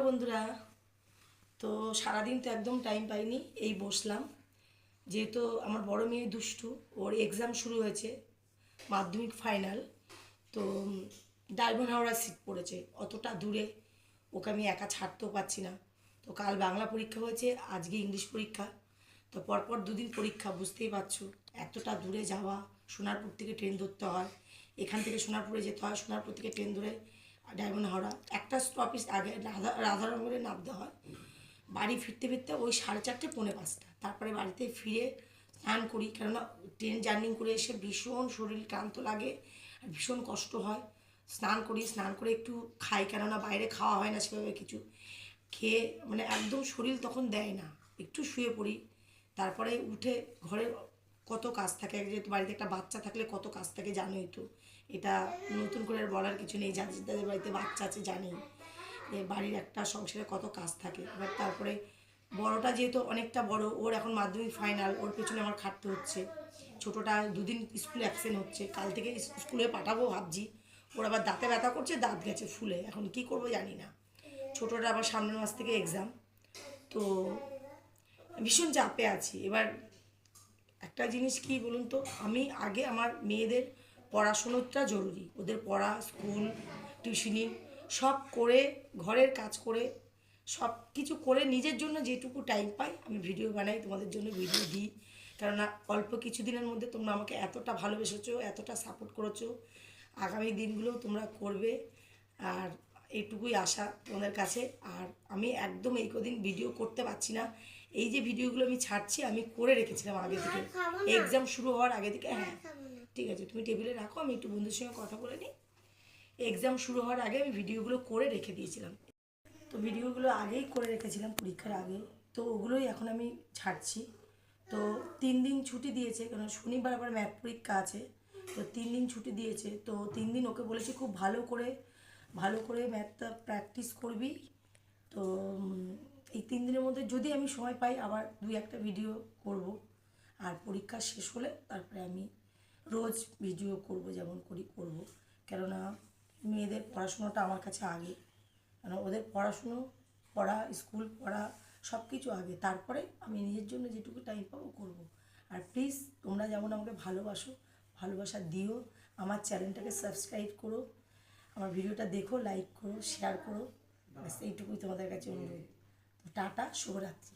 বন্ধুরা, তো সারাদিন তো একদম টাইম পাইনি, এই বসলাম। যেহেতু আমার বড় মেয়ে দুষ্টু, ওর এক্সাম শুরু হয়েছে, মাধ্যমিক ফাইনাল। তো ডায়মন্ড হাওড়া সিট পড়েছে, অতটা দূরে ওকে আমি একা ছাড়তেও পারছি না। তো কাল বাংলা পরীক্ষা হয়েছে, আজকে ইংলিশ পরীক্ষা। তো পরপর দুদিন পরীক্ষা, বুঝতেই পারছো এতটা দূরে যাওয়া। সোনারপুর থেকে ট্রেন ধরতে হয়, এখান থেকে সোনারপুরে যেতে হয়, সোনারপুর থেকে ট্রেন ধরে ডায়মন্ড হাওড়া একটা স্টপেজ আগে রাধানগরে নামতে হয়। বাড়ি ফিরতে ফিরতে ওই 4:30 পৌনে 5টা, তারপরে বাড়িতে ফিরে স্নান করি, কেননা ট্রেন জার্নি করে এসে ভীষণ শরীর ক্লান্ত লাগে আর ভীষণ কষ্ট হয়। স্নান করি, স্নান করে একটু খাই, কেননা বাইরে খাওয়া হয় না সেভাবে কিছু। খেয়ে মানে একদম শরীর তখন দেয় না, একটু শুয়ে পড়ি। তারপরে উঠে ঘরে কত কাজ থাকে, যেহেতু বাড়িতে একটা বাচ্চা থাকলে কত কাজ থাকে জানোই তো। এটা নতুন করে আর বলার কিছু নেই, যাদের বাড়িতে বাচ্চা আছে জানি যে বাড়ির একটা সংসারে কত কাজ থাকে। এবার তারপরে বড়টা যেহেতু অনেকটা বড়, ওর এখন মাধ্যমিক ফাইনাল, ওর পেছনে আমার খাটতে হচ্ছে। ছোটোটা দুদিন স্কুল অ্যাবসেন্ট হচ্ছে, কাল থেকে স্কুলে পাঠাবো ভাবছি। ওর আবার দাঁতে ব্যথা করছে, দাঁত গেছে ফুলে, এখন কি করবো জানি না। ছোটোটা আবার সামনের মাস থেকে এক্সাম, তো ভীষণ চাপে আছি। এবার একটা জিনিস কি বলুন তো, আমি আগে আমার মেয়েদের পড়াশুনোটা জরুরি, ওদের পড়া, স্কুল, টিউশনি সব করে, ঘরের কাজ করে, সব কিছু করে নিজের জন্য যেটুকু টাইম পাই আমি ভিডিও বানাই, তোমাদের জন্য ভিডিও দিই। কেননা অল্প কিছু দিনের মধ্যে তোমরা আমাকে এতটা ভালোবেসেছো, এতটা সাপোর্ট করেছো, আগামী দিনগুলোও তোমরা করবে। আর এইটুকুই আশা তোমাদের কাছে। আর আমি একদম এই কদিন ভিডিও করতে পারছি না। এই যে ভিডিওগুলো আমি ছাড়ছি, আমি করে রেখেছিলাম আগে থেকে, এক্সাম শুরু হওয়ার আগে থেকে। হ্যাঁ ঠিক আছে, তুমি টেবিলে রাখো, আমি একটু বন্ধুর সঙ্গে কথা বলে নিই। এক্সাম শুরু হওয়ার আগে আমি ভিডিওগুলো করে রেখে দিয়েছিলাম, তো ভিডিওগুলো আগেই করে রেখেছিলাম পরীক্ষার আগে, তো ওগুলোই এখন আমি ছাড়ছি। তো 3 দিন ছুটি দিয়েছে, কারণ শনিবার আবার ম্যাথ পরীক্ষা আছে। তো 3 দিন ছুটি দিয়েছে, তো 3 দিন ওকে বলেছি খুব ভালো করে ম্যাথটা প্র্যাকটিস করবি। তো এই 3 দিনের মধ্যে যদি আমি সময় পাই আবার 2-1টা ভিডিও করব। আর পরীক্ষা শেষ হলে তারপরে আমি রোজ ভিডিও করব, যেমন করব। কেননা মেয়েদের পড়াশোনাটা আমার কাছে আগে, কারণ ওদের পড়া, স্কুল পড়া সব কিছু আগে, তারপরে আমি নিজের জন্য যেটুকু টাইম পাবো করব। আর প্লিজ তোমরা যেমন আমাকে ভালোবাসো, ভালোবাসা দিও, আমার চ্যানেলটাকে সাবস্ক্রাইব করো, আমার ভিডিওটা দেখো, লাইক করো, শেয়ার করো, ব্যাস এইটুকুই তোমাদের কাছে অনুরোধ। তো টাটা, শুভরাত্রি।